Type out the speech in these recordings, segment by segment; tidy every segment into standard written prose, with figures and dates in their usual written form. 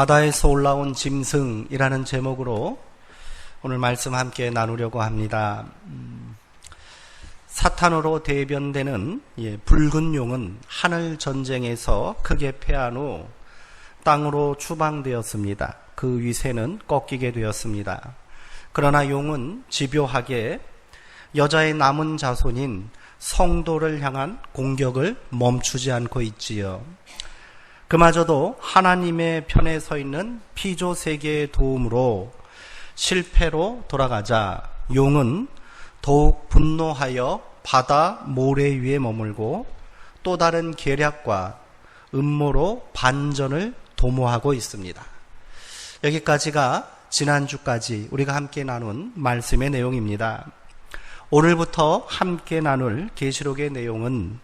바다에서 올라온 짐승이라는 제목으로 오늘 말씀 함께 나누려고 합니다. 사탄으로 대변되는 붉은 용은 하늘 전쟁에서 크게 패한 후 땅으로 추방되었습니다. 그 위세는 꺾이게 되었습니다. 그러나 용은 집요하게 여자의 남은 자손인 성도를 향한 공격을 멈추지 않고 있지요. 그마저도 하나님의 편에 서 있는 피조 세계의 도움으로 실패로 돌아가자 용은 더욱 분노하여 바다 모래 위에 머물고 또 다른 계략과 음모로 반전을 도모하고 있습니다. 여기까지가 지난주까지 우리가 함께 나눈 말씀의 내용입니다. 오늘부터 함께 나눌 계시록의 내용은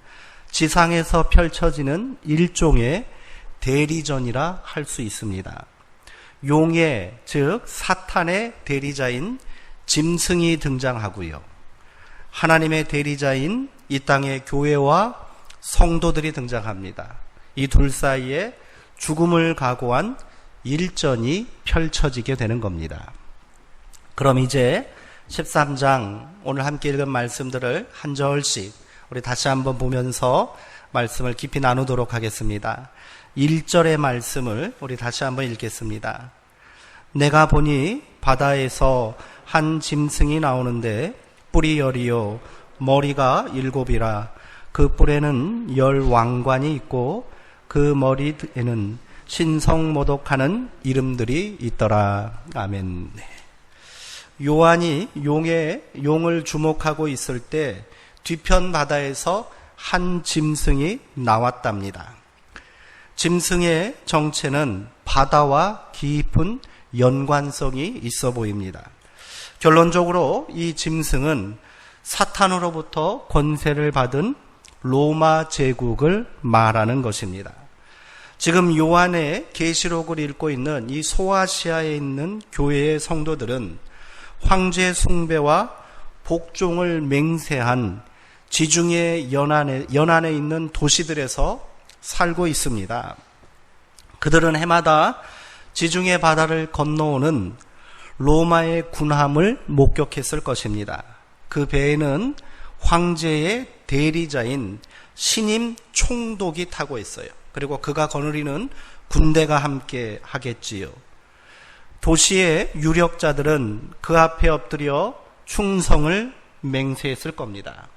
지상에서 펼쳐지는 일종의 대리전이라 할 수 있습니다. 용의, 즉 사탄의 대리자인 짐승이 등장하고요. 하나님의 대리자인 이 땅의 교회와 성도들이 등장합니다. 이 둘 사이에 죽음을 각오한 일전이 펼쳐지게 되는 겁니다. 그럼 이제 13장 오늘 함께 읽은 말씀들을 한 절씩 우리 다시 한번 보면서 말씀을 깊이 나누도록 하겠습니다. 1절의 말씀을 우리 다시 한번 읽겠습니다. 내가 보니 바다에서 한 짐승이 나오는데 뿔이 10이요 머리가 7이라 그 뿔에는 10 왕관이 있고 그 머리에는 신성모독하는 이름들이 있더라. 아멘. 요한이 용을 주목하고 있을 때 뒤편 바다에서 한 짐승이 나왔답니다. 짐승의 정체는 바다와 깊은 연관성이 있어 보입니다. 결론적으로 이 짐승은 사탄으로부터 권세를 받은 로마 제국을 말하는 것입니다. 지금 요한의 계시록을 읽고 있는 이 소아시아에 있는 교회의 성도들은 황제 숭배와 복종을 맹세한 지중해 연안에 있는 도시들에서 살고 있습니다. 그들은 해마다 지중해 바다를 건너오는 로마의 군함을 목격했을 것입니다. 그 배에는 황제의 대리자인 신임 총독이 타고 있어요. 그리고 그가 거느리는 군대가 함께 하겠지요. 도시의 유력자들은 그 앞에 엎드려 충성을 맹세했을 겁니다.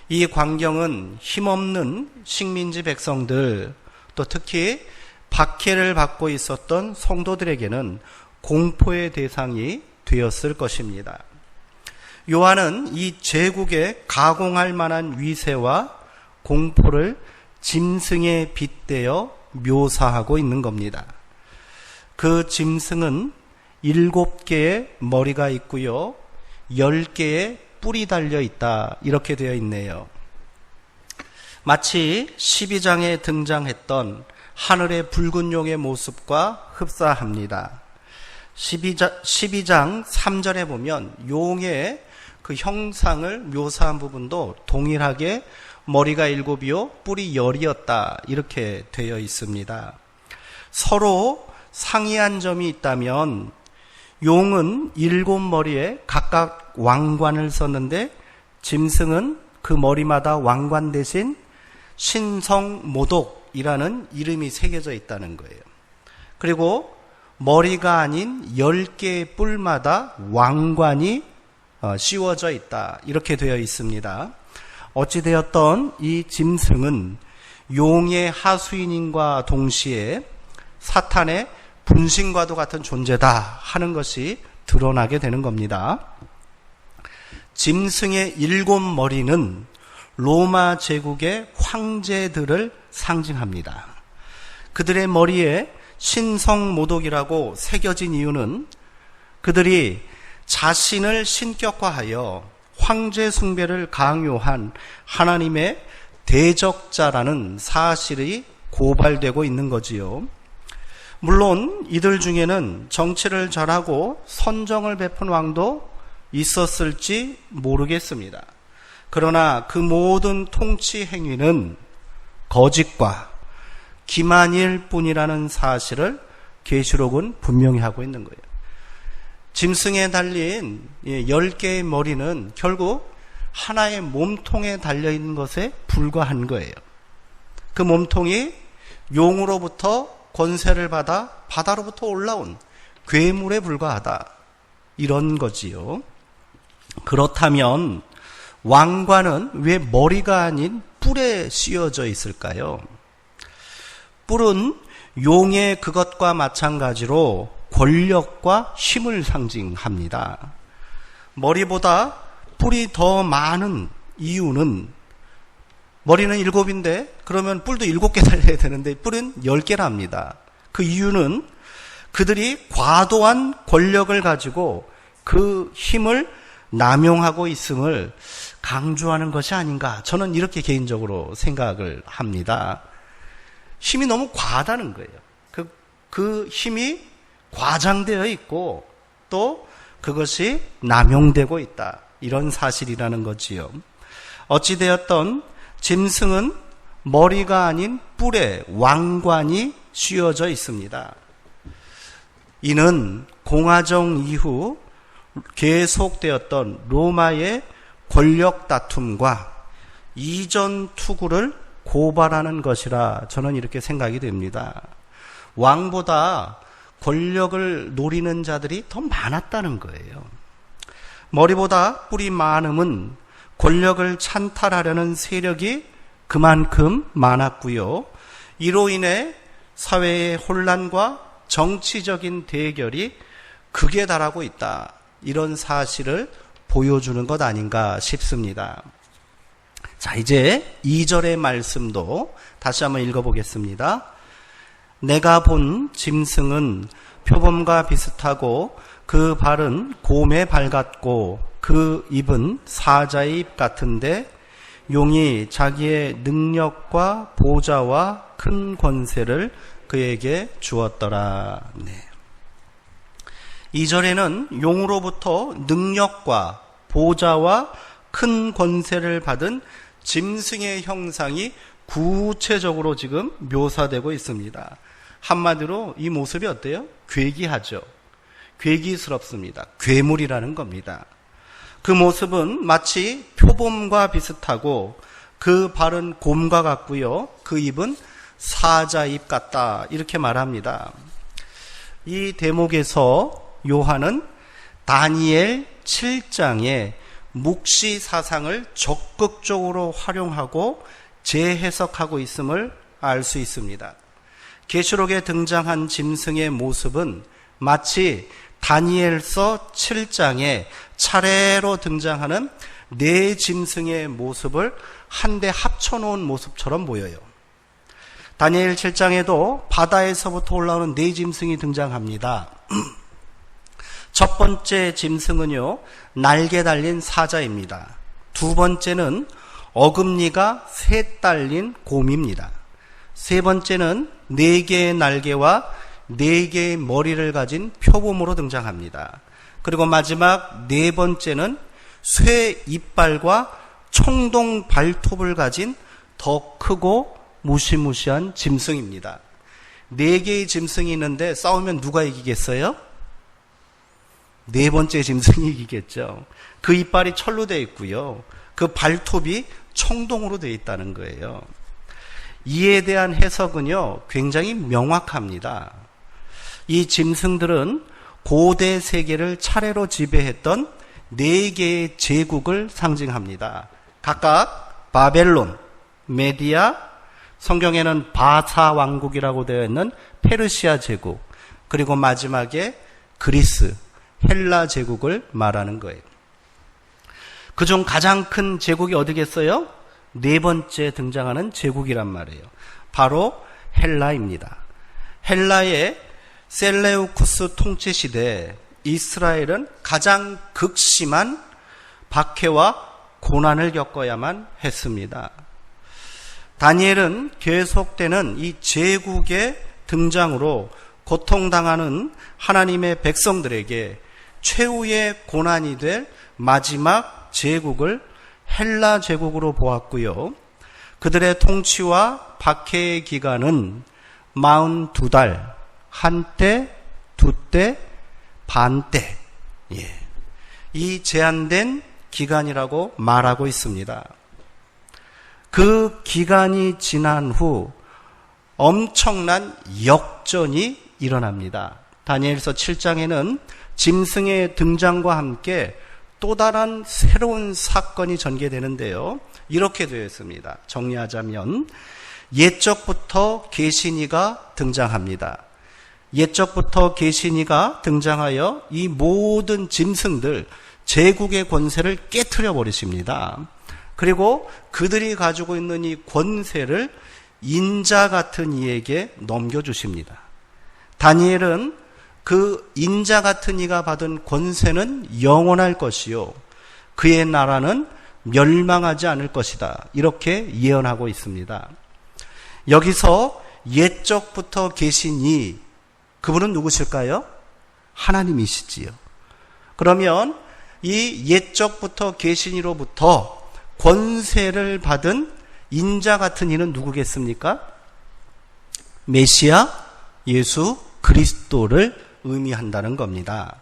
이 광경은 힘없는 식민지 백성들, 또 특히 박해를 받고 있었던 성도들에게는 공포의 대상이 되었을 것입니다. 요한은 이 제국에 가공할 만한 위세와 공포를 짐승에 빗대어 묘사하고 있는 겁니다. 그 짐승은 7개의 머리가 있고요, 10개의 뿔이 달려 있다, 이렇게 되어 있네요. 마치 12장에 등장했던 하늘의 붉은 용의 모습과 흡사합니다. 12장 3절에 보면 용의 그 형상을 묘사한 부분도 동일하게 머리가 7이요 뿔이 10이었다, 이렇게 되어 있습니다. 서로 상이한 점이 있다면 용은 7머리에 각각 왕관을 썼는데 짐승은 그 머리마다 왕관 대신 신성모독이라는 이름이 새겨져 있다는 거예요. 그리고 머리가 아닌 10개의 뿔마다 왕관이 씌워져 있다, 이렇게 되어 있습니다. 어찌되었던 이 짐승은 용의 하수인인과 동시에 사탄의 분신과도 같은 존재다 하는 것이 드러나게 되는 겁니다. 짐승의 7머리는 로마 제국의 황제들을 상징합니다. 그들의 머리에 신성모독이라고 새겨진 이유는 그들이 자신을 신격화하여 황제 숭배를 강요한 하나님의 대적자라는 사실이 고발되고 있는 거지요. 물론 이들 중에는 정치를 잘하고 선정을 베푼 왕도 있었을지 모르겠습니다. 그러나 그 모든 통치 행위는 거짓과 기만일 뿐이라는 사실을 계시록은 분명히 하고 있는 거예요. 짐승에 달린 10개의 머리는 결국 하나의 몸통에 달려있는 것에 불과한 거예요. 그 몸통이 용으로부터 권세를 받아 바다로부터 올라온 괴물에 불과하다. 이런 거지요. 그렇다면 왕관은 왜 머리가 아닌 뿔에 씌워져 있을까요? 뿔은 용의 그것과 마찬가지로 권력과 힘을 상징합니다. 머리보다 뿔이 더 많은 이유는 머리는 7인데 그러면 뿔도 7개 달려야 되는데 뿔은 10개랍니다. 그 이유는 그들이 과도한 권력을 가지고 그 힘을 남용하고 있음을 강조하는 것이 아닌가, 저는 이렇게 개인적으로 생각을 합니다. 힘이 너무 과하다는 거예요. 그 힘이 과장되어 있고 또 그것이 남용되고 있다, 이런 사실이라는 거지요. 어찌되었던 짐승은 머리가 아닌 뿔에 왕관이 씌워져 있습니다. 이는 공화정 이후 계속되었던 로마의 권력 다툼과 이전 투구를 고발하는 것이라 저는 이렇게 생각이 됩니다. 왕보다 권력을 노리는 자들이 더 많았다는 거예요. 머리보다 뿔이 많음은 권력을 찬탈하려는 세력이 그만큼 많았고요. 이로 인해 사회의 혼란과 정치적인 대결이 극에 달하고 있다, 이런 사실을 보여주는 것 아닌가 싶습니다. 자, 이제 2절의 말씀도 다시 한번 읽어보겠습니다. 내가 본 짐승은 표범과 비슷하고 그 발은 곰의 발 같고 그 입은 사자의 입 같은데 용이 자기의 능력과 보좌와 큰 권세를 그에게 주었더라. 네. 2절에는 용으로부터 능력과 보좌와 큰 권세를 받은 짐승의 형상이 구체적으로 지금 묘사되고 있습니다. 한마디로 이 모습이 어때요? 괴기하죠. 괴기스럽습니다. 괴물이라는 겁니다. 그 모습은 마치 표범과 비슷하고 그 발은 곰과 같고요. 그 입은 사자 입 같다, 이렇게 말합니다. 이 대목에서 요한은 다니엘 7장의 묵시 사상을 적극적으로 활용하고 재해석하고 있음을 알 수 있습니다. 계시록에 등장한 짐승의 모습은 마치 다니엘서 7장에 차례로 등장하는 4짐승의 모습을 한데 합쳐놓은 모습처럼 보여요. 다니엘 7장에도 바다에서부터 올라오는 4짐승이 등장합니다. 첫 번째 짐승은요, 날개 달린 사자입니다. 두 번째는 어금니가 3 달린 곰입니다. 세 번째는 4개의 날개와 4개의 머리를 가진 표범으로 등장합니다. 그리고 마지막 4번째는 쇠 이빨과 청동 발톱을 가진 더 크고 무시무시한 짐승입니다. 4개의 짐승이 있는데 싸우면 누가 이기겠어요? 4번째 짐승이 이기겠죠. 그 이빨이 철로 되어 있고요. 그 발톱이 청동으로 되어 있다는 거예요. 이에 대한 해석은요, 굉장히 명확합니다. 이 짐승들은 고대 세계를 차례로 지배했던 4개의 제국을 상징합니다. 각각 바벨론, 메디아, 성경에는 바사 왕국이라고 되어 있는 페르시아 제국, 그리고 마지막에 그리스, 헬라 제국을 말하는 거예요. 그중 가장 큰 제국이 어디겠어요? 4번째 등장하는 제국이란 말이에요. 바로 헬라입니다. 헬라의 셀레우쿠스 통치 시대에 이스라엘은 가장 극심한 박해와 고난을 겪어야만 했습니다. 다니엘은 계속되는 이 제국의 등장으로 고통당하는 하나님의 백성들에게 최후의 고난이 될 마지막 제국을 헬라 제국으로 보았고요. 그들의 통치와 박해의 기간은 42달, 한때, 두때, 반때. 이 제한된 기간이라고 말하고 있습니다. 그 기간이 지난 후 엄청난 역전이 일어납니다. 다니엘서 7장에는 짐승의 등장과 함께 또 다른 새로운 사건이 전개되는데요. 이렇게 되어 있습니다. 정리하자면 옛적부터 계시니가 등장합니다. 옛적부터 계시니가 등장하여 이 모든 짐승들, 제국의 권세를 깨트려 버리십니다. 그리고 그들이 가지고 있는 이 권세를 인자 같은 이에게 넘겨주십니다. 다니엘은 그 인자 같은 이가 받은 권세는 영원할 것이요 그의 나라는 멸망하지 않을 것이다. 이렇게 예언하고 있습니다. 여기서 옛적부터 계신 이, 그분은 누구실까요? 하나님이시지요. 그러면 이 옛적부터 계신 이로부터 권세를 받은 인자 같은 이는 누구겠습니까? 메시아 예수 그리스도를 의미한다는 겁니다.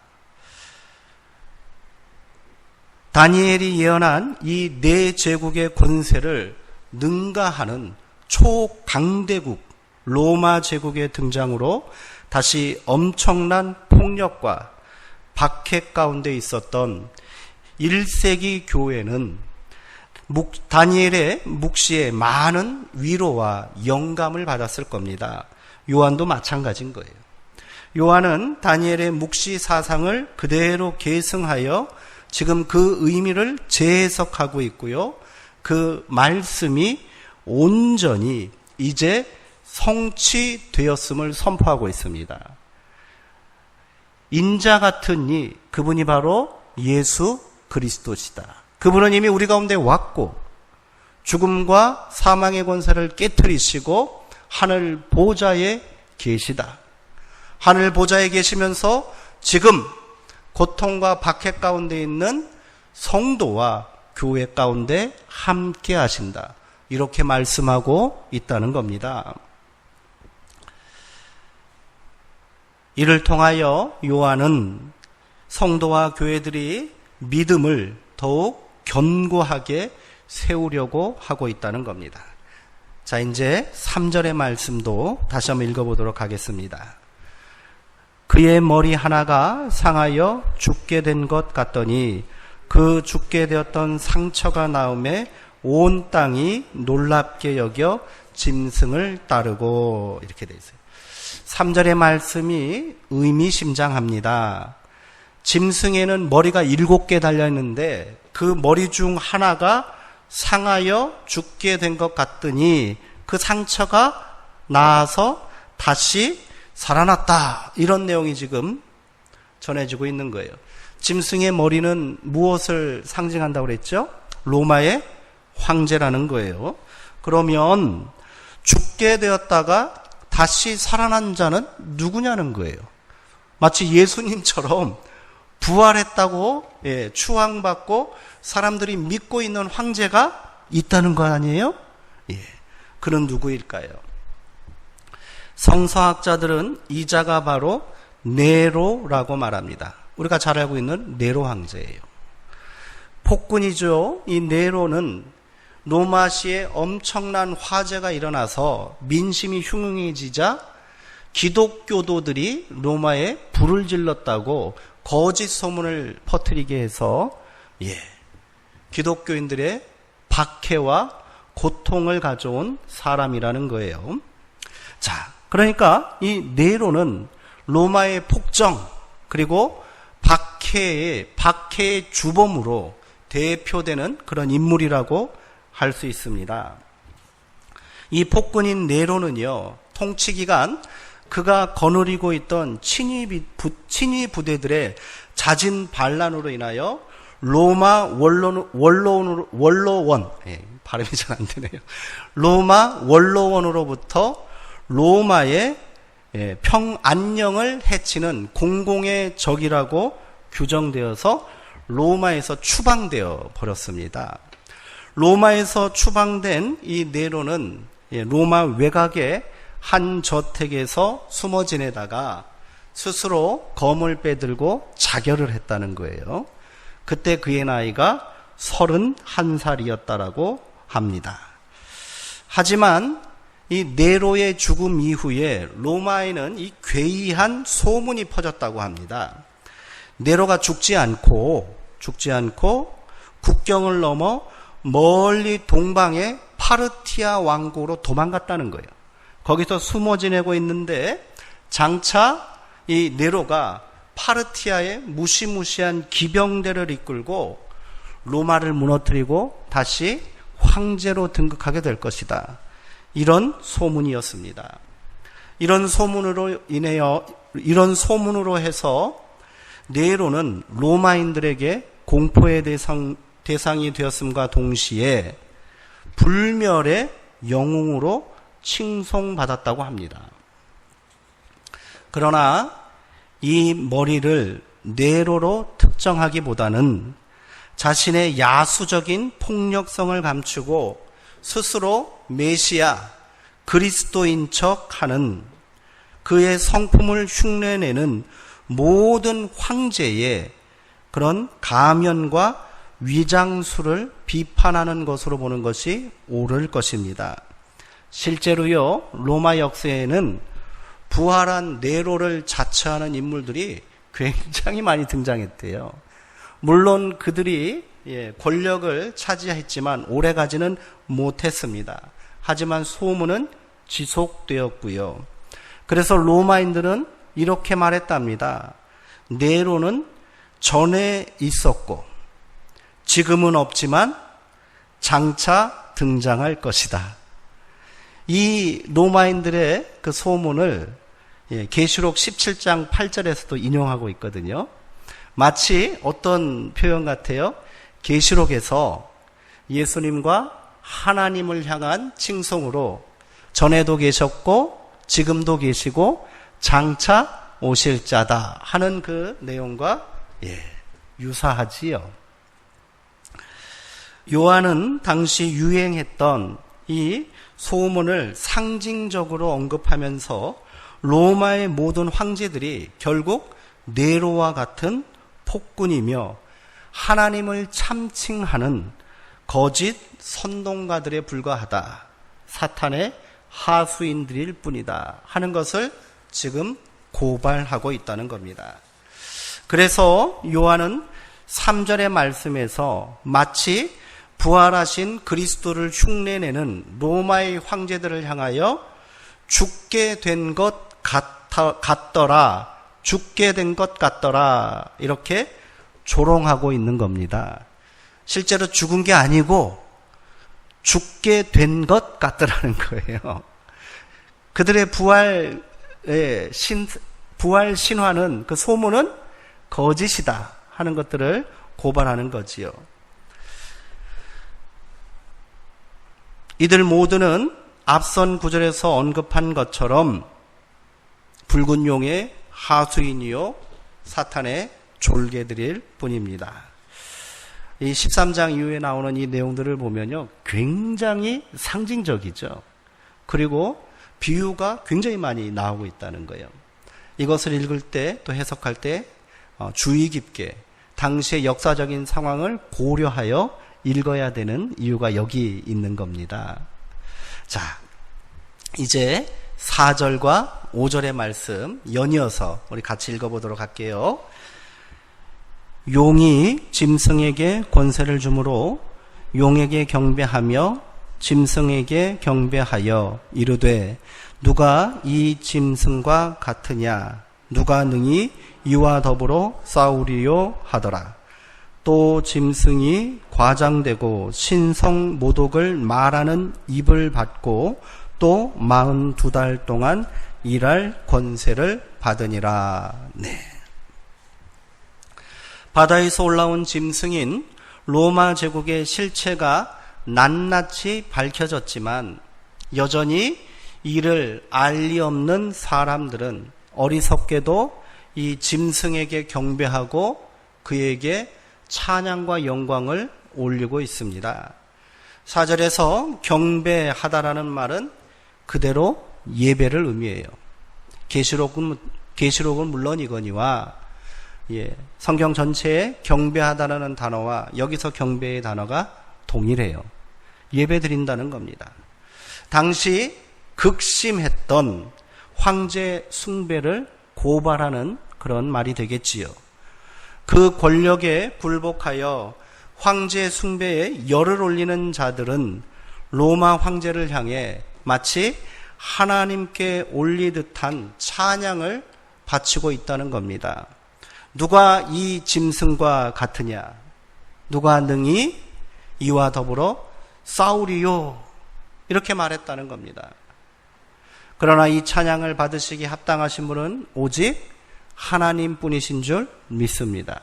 다니엘이 예언한 이 네 제국의 권세를 능가하는 초강대국 로마 제국의 등장으로 다시 엄청난 폭력과 박해 가운데 있었던 1세기 교회는 다니엘의 묵시에 많은 위로와 영감을 받았을 겁니다. 요한도 마찬가지인 거예요. 요한은 다니엘의 묵시 사상을 그대로 계승하여 지금 그 의미를 재해석하고 있고요. 그 말씀이 온전히 이제 성취되었음을 선포하고 있습니다. 인자 같은 이, 그분이 바로 예수 그리스도시다. 그분은 이미 우리 가운데 왔고 죽음과 사망의 권세를 깨트리시고 하늘 보좌에 계시다. 하늘 보좌에 계시면서 지금 고통과 박해 가운데 있는 성도와 교회 가운데 함께 하신다. 이렇게 말씀하고 있다는 겁니다. 이를 통하여 요한은 성도와 교회들이 믿음을 더욱 견고하게 세우려고 하고 있다는 겁니다. 자, 이제 3절의 말씀도 다시 한번 읽어보도록 하겠습니다. 그의 머리 하나가 상하여 죽게 된 것 같더니 그 죽게 되었던 상처가 나음에 온 땅이 놀랍게 여겨 짐승을 따르고, 이렇게 되어 있어요. 3절의 말씀이 의미심장합니다. 짐승에는 머리가 7개 달려있는데 그 머리 중 하나가 상하여 죽게 된 것 같더니 그 상처가 나아서 다시 살아났다. 이런 내용이 지금 전해지고 있는 거예요. 짐승의 머리는 무엇을 상징한다고 그랬죠? 로마의 황제라는 거예요. 그러면 죽게 되었다가 다시 살아난 자는 누구냐는 거예요. 마치 예수님처럼 부활했다고 추앙받고 사람들이 믿고 있는 황제가 있다는 거 아니에요? 그는 누구일까요? 성서학자들은 이 자가 바로 네로라고 말합니다. 우리가 잘 알고 있는 네로 황제예요. 폭군이죠. 이 네로는 로마시에 엄청난 화재가 일어나서 민심이 흉흉해지자 기독교도들이 로마에 불을 질렀다고 거짓 소문을 퍼뜨리게 해서 기독교인들의 박해와 고통을 가져온 사람이라는 거예요. 자, 그러니까 이 네로는 로마의 폭정 그리고 박해의 주범으로 대표되는 그런 인물이라고 할 수 있습니다. 이 폭군인 네로는요, 통치 기간 그가 거느리고 있던 친위 부대들의 잦은 반란으로 인하여 로마 원로원, 발음이 잘 안 되네요. 로마 원로원으로부터 로마의 평안녕을 해치는 공공의 적이라고 규정되어서 로마에서 추방되어 버렸습니다. 로마에서 추방된 이 네로는 로마 외곽에 한 저택에서 숨어 지내다가 스스로 검을 빼들고 자결을 했다는 거예요. 그때 그의 나이가 31살이었다라고 합니다. 하지만 이 네로의 죽음 이후에 로마에는 이 괴이한 소문이 퍼졌다고 합니다. 네로가 죽지 않고 국경을 넘어 멀리 동방의 파르티아 왕국으로 도망갔다는 거예요. 거기서 숨어 지내고 있는데 장차 이 네로가 파르티아의 무시무시한 기병대를 이끌고 로마를 무너뜨리고 다시 황제로 등극하게 될 것이다. 이런 소문이었습니다. 이런 소문으로 해서 네로는 로마인들에게 공포의 대상이 되었음과 동시에 불멸의 영웅으로 칭송받았다고 합니다. 그러나 이 머리를 네로로 특정하기보다는 자신의 야수적인 폭력성을 감추고 스스로 메시아, 그리스도인 척하는 그의 성품을 흉내내는 모든 황제의 그런 가면과 위장술을 비판하는 것으로 보는 것이 옳을 것입니다. 실제로요, 로마 역사에는 부활한 네로를 자처하는 인물들이 굉장히 많이 등장했대요. 물론 그들이 권력을 차지했지만 오래가지는 못했습니다. 하지만 소문은 지속되었고요. 그래서 로마인들은 이렇게 말했답니다. 네로는 전에 있었고 지금은 없지만 장차 등장할 것이다. 이 로마인들의 그 소문을 계시록 17장 8절에서도 인용하고 있거든요. 마치 어떤 표현 같아요? 계시록에서 예수님과 하나님을 향한 칭송으로 전에도 계셨고 지금도 계시고 장차 오실 자다 하는 그 내용과 유사하지요. 요한은 당시 유행했던 이 소문을 상징적으로 언급하면서 로마의 모든 황제들이 결국 네로와 같은 폭군이며 하나님을 참칭하는 거짓 선동가들에 불과하다. 사탄의 하수인들일 뿐이다 하는 것을 지금 고발하고 있다는 겁니다. 그래서 요한은 3절의 말씀에서 마치 부활하신 그리스도를 흉내내는 로마의 황제들을 향하여 죽게 된 것 같더라. 죽게 된 것 같더라. 이렇게 조롱하고 있는 겁니다. 실제로 죽은 게 아니고 죽게 된 것 같더라는 거예요. 그들의 부활 신화는 그 소문은 거짓이다 하는 것들을 고발하는 거지요. 이들 모두는 앞선 구절에서 언급한 것처럼 붉은 용의 하수인이요 사탄의 졸개들일 뿐입니다. 이 13장 이후에 나오는 이 내용들을 보면요 굉장히 상징적이죠. 그리고 비유가 굉장히 많이 나오고 있다는 거예요. 이것을 읽을 때 또 해석할 때 주의 깊게 당시의 역사적인 상황을 고려하여 읽어야 되는 이유가 여기 있는 겁니다. 자, 이제 4절과 5절의 말씀 연이어서 우리 같이 읽어보도록 할게요. 용이 짐승에게 권세를 주므로 용에게 경배하며 짐승에게 경배하여 이르되 누가 이 짐승과 같으냐 누가 능히 이와 더불어 싸우리요 하더라. 또 짐승이 과장되고 신성 모독을 말하는 입을 받고 또 42달 동안 일할 권세를 받으니라. 네. 바다에서 올라온 짐승인 로마 제국의 실체가 낱낱이 밝혀졌지만 여전히 이를 알 리 없는 사람들은 어리석게도 이 짐승에게 경배하고 그에게 찬양과 영광을 올리고 있습니다. 4절에서 경배하다라는 말은 그대로 예배를 의미해요. 계시록은 물론이거니와 성경 전체에 경배하다라는 단어와 여기서 경배의 단어가 동일해요. 예배 드린다는 겁니다. 당시 극심했던 황제 숭배를 고발하는 그런 말이 되겠지요. 그 권력에 굴복하여 황제 숭배에 열을 올리는 자들은 로마 황제를 향해 마치 하나님께 올리듯한 찬양을 바치고 있다는 겁니다. 누가 이 짐승과 같으냐? 누가 능히 이와 더불어 싸우리요? 이렇게 말했다는 겁니다. 그러나 이 찬양을 받으시기 합당하신 분은 오직 하나님뿐이신 줄 믿습니다.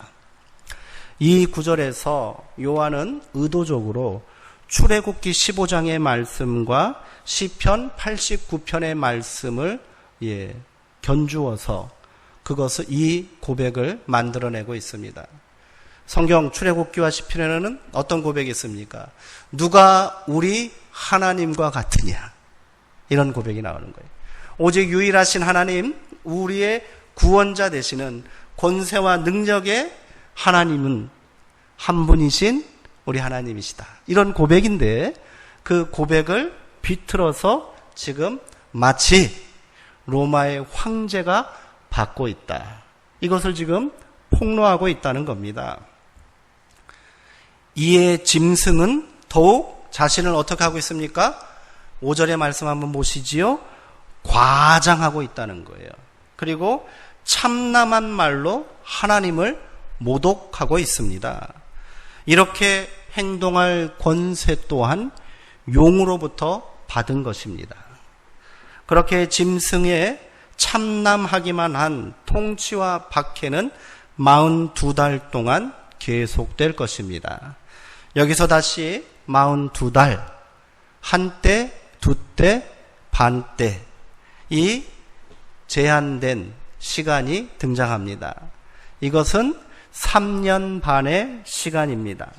이 구절에서 요한은 의도적으로 출애굽기 15장의 말씀과 시편 89편의 말씀을 견주어서 그것을 이 고백을 만들어내고 있습니다. 성경 출애굽기와 시편에는 어떤 고백이 있습니까? 누가 우리 하나님과 같으냐? 이런 고백이 나오는 거예요. 오직 유일하신 하나님, 우리의 구원자 되시는 권세와 능력의 하나님은 한 분이신 우리 하나님이시다. 이런 고백인데 그 고백을 비틀어서 지금 마치 로마의 황제가 받고 있다. 이것을 지금 폭로하고 있다는 겁니다. 이에 짐승은 더욱 자신을 어떻게 하고 있습니까? 5절의 말씀 한번 보시지요. 과장하고 있다는 거예요. 그리고 참남한 말로 하나님을 모독하고 있습니다. 이렇게 행동할 권세 또한 용으로부터 받은 것입니다. 그렇게 짐승의 참남하기만 한 통치와 박해는 42달 동안 계속될 것입니다. 여기서 다시 42달, 한때, 두때, 반때, 이 제한된 시간이 등장합니다. 이것은 3년 반의 시간입니다.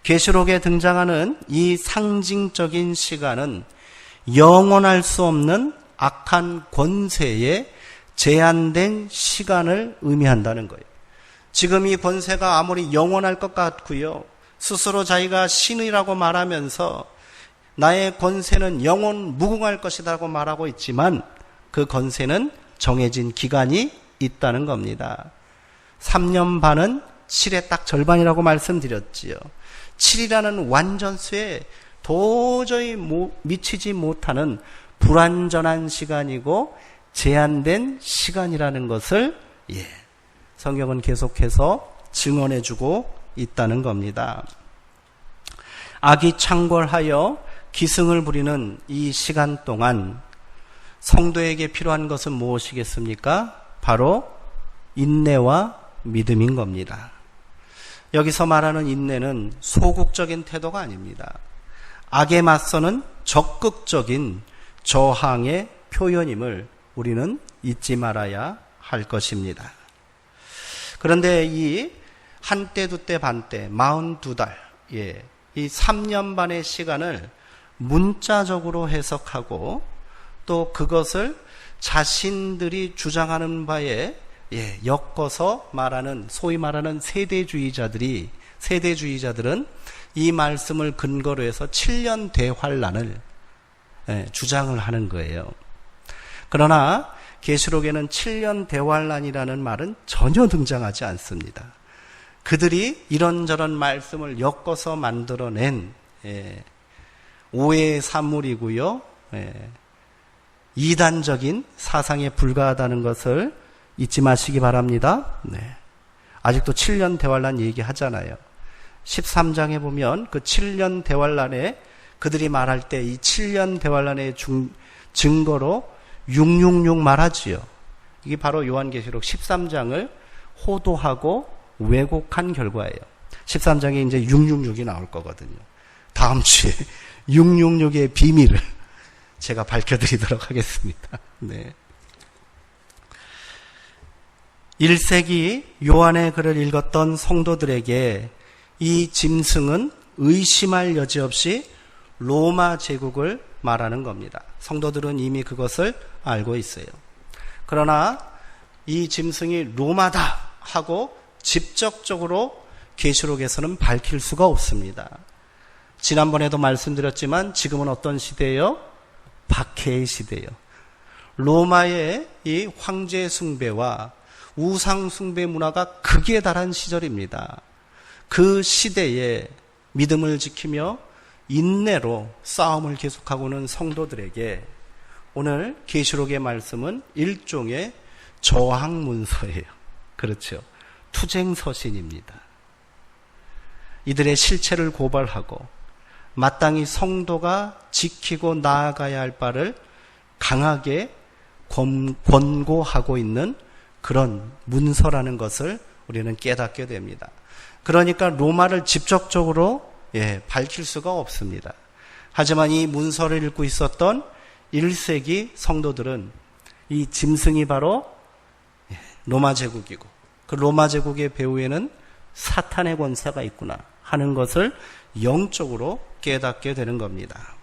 계시록에 등장하는 이 상징적인 시간은 영원할 수 없는 악한 권세의 제한된 시간을 의미한다는 거예요. 지금 이 권세가 아무리 영원할 것 같고요, 스스로 자기가 신이라고 말하면서 나의 권세는 영원 무궁할 것이라고 말하고 있지만 그 권세는 정해진 기간이 있다는 겁니다. 3년 반은 7의 딱 절반이라고 말씀드렸지요. 7이라는 완전수에 도저히 미치지 못하는 불완전한 시간이고 제한된 시간이라는 것을 성경은 계속해서 증언해주고 있다는 겁니다. 악이 창궐하여 기승을 부리는 이 시간 동안 성도에게 필요한 것은 무엇이겠습니까? 바로 인내와 믿음인 겁니다. 여기서 말하는 인내는 소극적인 태도가 아닙니다. 악에 맞서는 적극적인 저항의 표현임을 우리는 잊지 말아야 할 것입니다. 그런데 이 한때, 두때, 반때, 42달, 이 3년 반의 시간을 문자적으로 해석하고 또 그것을 자신들이 주장하는 바에 엮어서 말하는 소위 말하는 세대주의자들은 이 말씀을 근거로 해서 7년 대환란을 주장을 하는 거예요. 그러나 계시록에는 7년 대환란이라는 말은 전혀 등장하지 않습니다. 그들이 이런저런 말씀을 엮어서 만들어낸 오해의 산물이고요, 이단적인 사상에 불과하다는 것을 잊지 마시기 바랍니다. 아직도 7년 대환란 얘기하잖아요. 13장에 보면 그 7년 대환란에 그들이 말할 때 이 7년 대환란의 증거로 666 말하지요. 이게 바로 요한계시록 13장을 호도하고 왜곡한 결과예요. 13장에 이제 666이 나올 거거든요. 다음 주에 666의 비밀을 제가 밝혀드리도록 하겠습니다. 1세기 요한의 글을 읽었던 성도들에게 이 짐승은 의심할 여지 없이 로마 제국을 말하는 겁니다. 성도들은 이미 그것을 알고 있어요. 그러나 이 짐승이 로마다 하고 직접적으로 계시록에서는 밝힐 수가 없습니다. 지난번에도 말씀드렸지만 지금은 어떤 시대예요? 박해의 시대예요. 로마의 이 황제 숭배와 우상 숭배 문화가 극에 달한 시절입니다. 그 시대에 믿음을 지키며 인내로 싸움을 계속하고 있는 성도들에게 오늘 계시록의 말씀은 일종의 저항문서예요. 그렇죠. 투쟁서신입니다. 이들의 실체를 고발하고 마땅히 성도가 지키고 나아가야 할 바를 강하게 권고하고 있는 그런 문서라는 것을 우리는 깨닫게 됩니다. 그러니까 로마를 직접적으로 밝힐 수가 없습니다. 하지만 이 문서를 읽고 있었던 1세기 성도들은 이 짐승이 바로 로마 제국이고 그 로마 제국의 배후에는 사탄의 권세가 있구나 하는 것을 영적으로 깨닫게 되는 겁니다.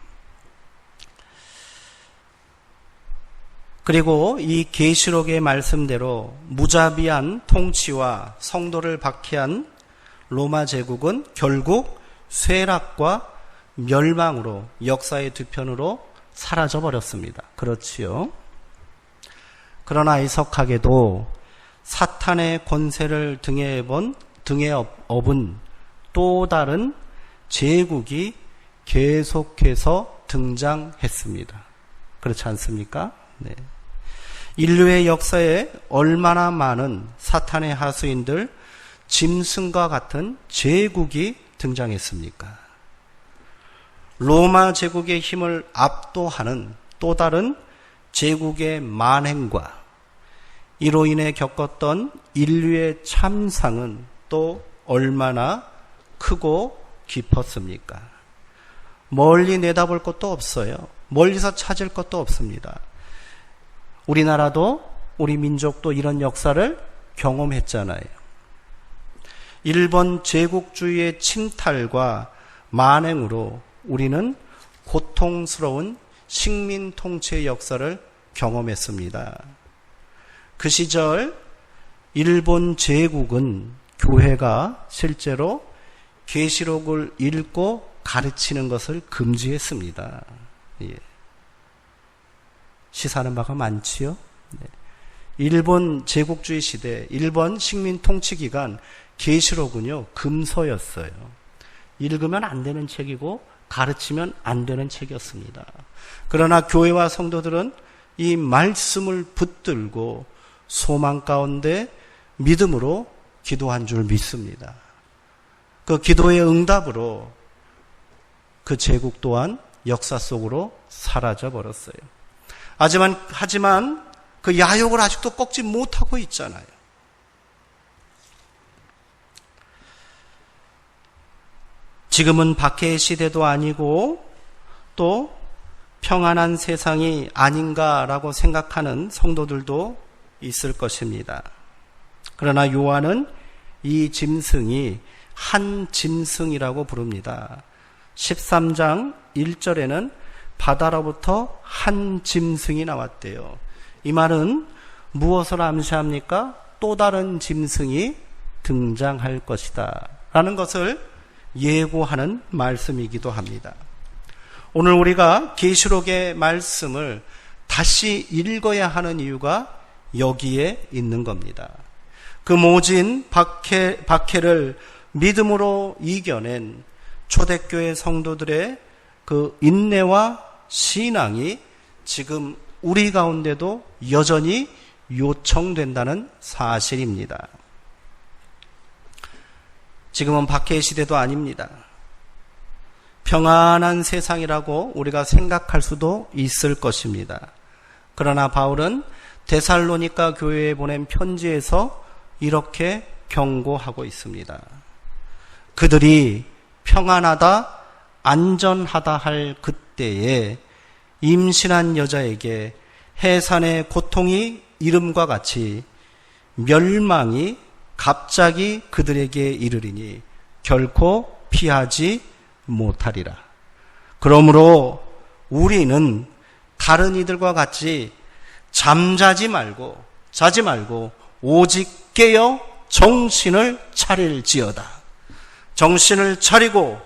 그리고 이 계시록의 말씀대로 무자비한 통치와 성도를 박해한 로마 제국은 결국 쇠락과 멸망으로 역사의 뒤편으로 사라져 버렸습니다. 그렇지요. 그러나 애석하게도 사탄의 권세를 등에 업은 또 다른 제국이 계속해서 등장했습니다. 그렇지 않습니까? 네. 인류의 역사에 얼마나 많은 사탄의 하수인들, 짐승과 같은 제국이 등장했습니까? 로마 제국의 힘을 압도하는 또 다른 제국의 만행과 이로 인해 겪었던 인류의 참상은 또 얼마나 크고 깊었습니까? 멀리 내다볼 것도 없어요. 멀리서 찾을 것도 없습니다. 우리나라도 우리 민족도 이런 역사를 경험했잖아요. 일본 제국주의의 침탈과 만행으로 우리는 고통스러운 식민 통치의 역사를 경험했습니다. 그 시절 일본 제국은 교회가 실제로 계시록을 읽고 가르치는 것을 금지했습니다. 예. 시사하는 바가 많지요. 네. 일본 제국주의 시대, 일본 식민 통치 기간 계시록은요 금서였어요. 읽으면 안 되는 책이고 가르치면 안 되는 책이었습니다. 그러나 교회와 성도들은 이 말씀을 붙들고 소망 가운데 믿음으로 기도한 줄 믿습니다. 그 기도의 응답으로 그 제국 또한 역사 속으로 사라져 버렸어요. 하지만 그 야욕을 아직도 꺾지 못하고 있잖아요. 지금은 박해의 시대도 아니고 또 평안한 세상이 아닌가라고 생각하는 성도들도 있을 것입니다. 그러나 요한은 이 짐승이 한 짐승이라고 부릅니다. 13장 1절에는 바다로부터 한 짐승이 나왔대요. 이 말은 무엇을 암시합니까? 또 다른 짐승이 등장할 것이다 라는 것을 예고하는 말씀이기도 합니다. 오늘 우리가 계시록의 말씀을 다시 읽어야 하는 이유가 여기에 있는 겁니다. 그 모진 박해를 믿음으로 이겨낸 초대교회 성도들의 그 인내와 신앙이 지금 우리 가운데도 여전히 요청된다는 사실입니다. 지금은 박해의 시대도 아닙니다. 평안한 세상이라고 우리가 생각할 수도 있을 것입니다. 그러나 바울은 데살로니가 교회에 보낸 편지에서 이렇게 경고하고 있습니다. 그들이 평안하다, 안전하다 할 그때에 임신한 여자에게 해산의 고통이 이름과 같이 멸망이 갑자기 그들에게 이르리니 결코 피하지 못하리라. 그러므로 우리는 다른 이들과 같이 자지 말고 오직 깨어 정신을 차릴지어다. 정신을 차리고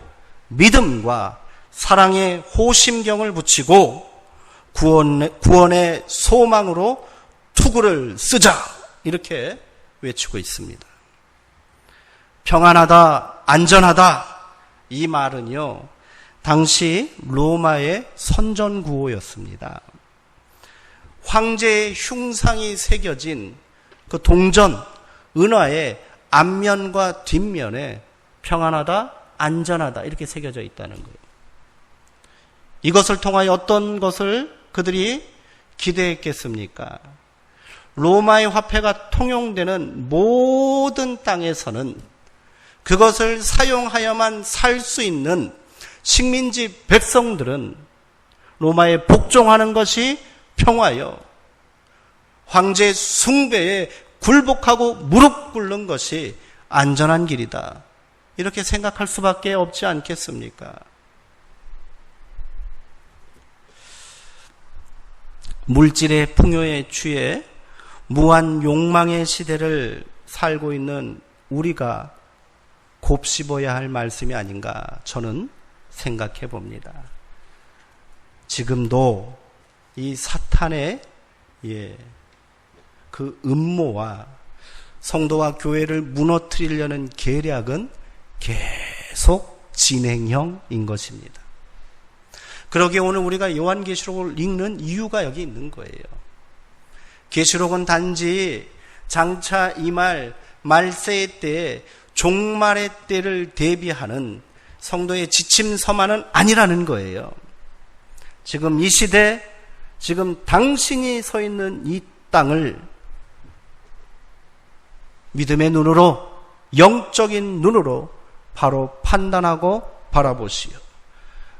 믿음과 사랑의 호심경을 붙이고 구원의 소망으로 투구를 쓰자. 이렇게 외치고 있습니다. 평안하다, 안전하다. 이 말은요, 당시 로마의 선전구호였습니다. 황제의 흉상이 새겨진 그 동전, 은화의 앞면과 뒷면에 평안하다, 안전하다 이렇게 새겨져 있다는 거예요. 이것을 통하여 어떤 것을 그들이 기대했겠습니까? 로마의 화폐가 통용되는 모든 땅에서는 그것을 사용하여만 살 수 있는 식민지 백성들은 로마에 복종하는 것이 평화요, 황제 숭배에 굴복하고 무릎 꿇는 것이 안전한 길이다. 이렇게 생각할 수밖에 없지 않겠습니까? 물질의 풍요에 취해 무한 욕망의 시대를 살고 있는 우리가 곱씹어야 할 말씀이 아닌가 저는 생각해 봅니다. 지금도 이 사탄의 그 음모와 성도와 교회를 무너뜨리려는 계략은 계속 진행형인 것입니다. 그러기에 오늘 우리가 요한계시록을 읽는 이유가 여기 있는 거예요. 계시록은 단지 장차 임할 말세의 때에 종말의 때를 대비하는 성도의 지침서만은 아니라는 거예요. 지금 이 시대, 지금 당신이 서 있는 이 땅을 믿음의 눈으로, 영적인 눈으로 바로 판단하고 바라보시오.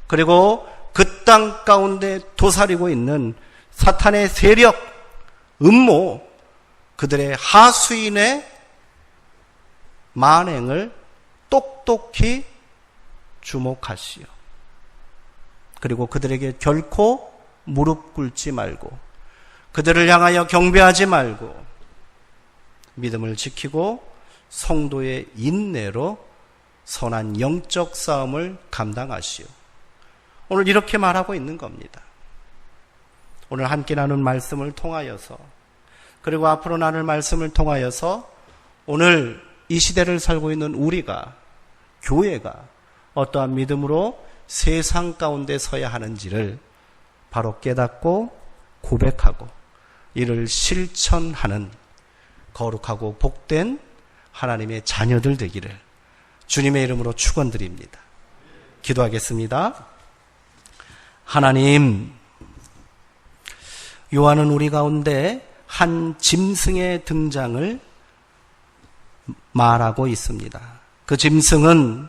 그리고 그 땅 가운데 도사리고 있는 사탄의 세력, 음모, 그들의 하수인의 만행을 똑똑히 주목하시오. 그리고 그들에게 결코 무릎 꿇지 말고, 그들을 향하여 경배하지 말고, 믿음을 지키고 성도의 인내로 선한 영적 싸움을 감당하시오. 오늘 이렇게 말하고 있는 겁니다. 오늘 함께 나눈 말씀을 통하여서, 그리고 앞으로 나눌 말씀을 통하여서 오늘 이 시대를 살고 있는 우리가, 교회가 어떠한 믿음으로 세상 가운데 서야 하는지를 바로 깨닫고 고백하고 이를 실천하는 거룩하고 복된 하나님의 자녀들 되기를 주님의 이름으로 축원드립니다. 기도하겠습니다. 하나님, 요한은 우리 가운데 한 짐승의 등장을 말하고 있습니다. 그 짐승은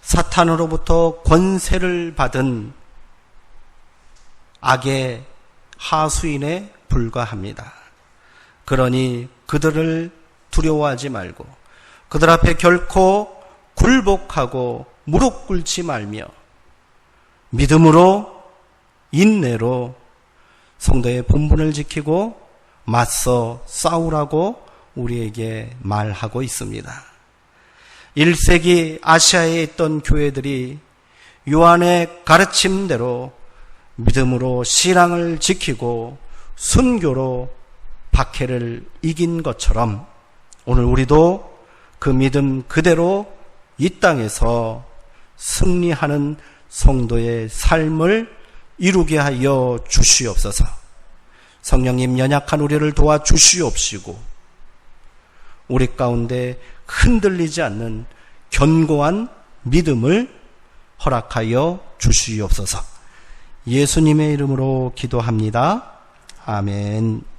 사탄으로부터 권세를 받은 악의 하수인에 불과합니다. 그러니 그들을 두려워하지 말고 그들 앞에 결코 굴복하고 무릎 꿇지 말며 믿음으로, 인내로 성도의 본분을 지키고 맞서 싸우라고 우리에게 말하고 있습니다. 1세기 아시아에 있던 교회들이 요한의 가르침대로 믿음으로 신앙을 지키고 순교로 박해를 이긴 것처럼 오늘 우리도 그 믿음 그대로 이 땅에서 승리하는 성도의 삶을 이루게 하여 주시옵소서. 성령님, 연약한 우리를 도와주시옵시고 우리 가운데 흔들리지 않는 견고한 믿음을 허락하여 주시옵소서. 예수님의 이름으로 기도합니다. 아멘.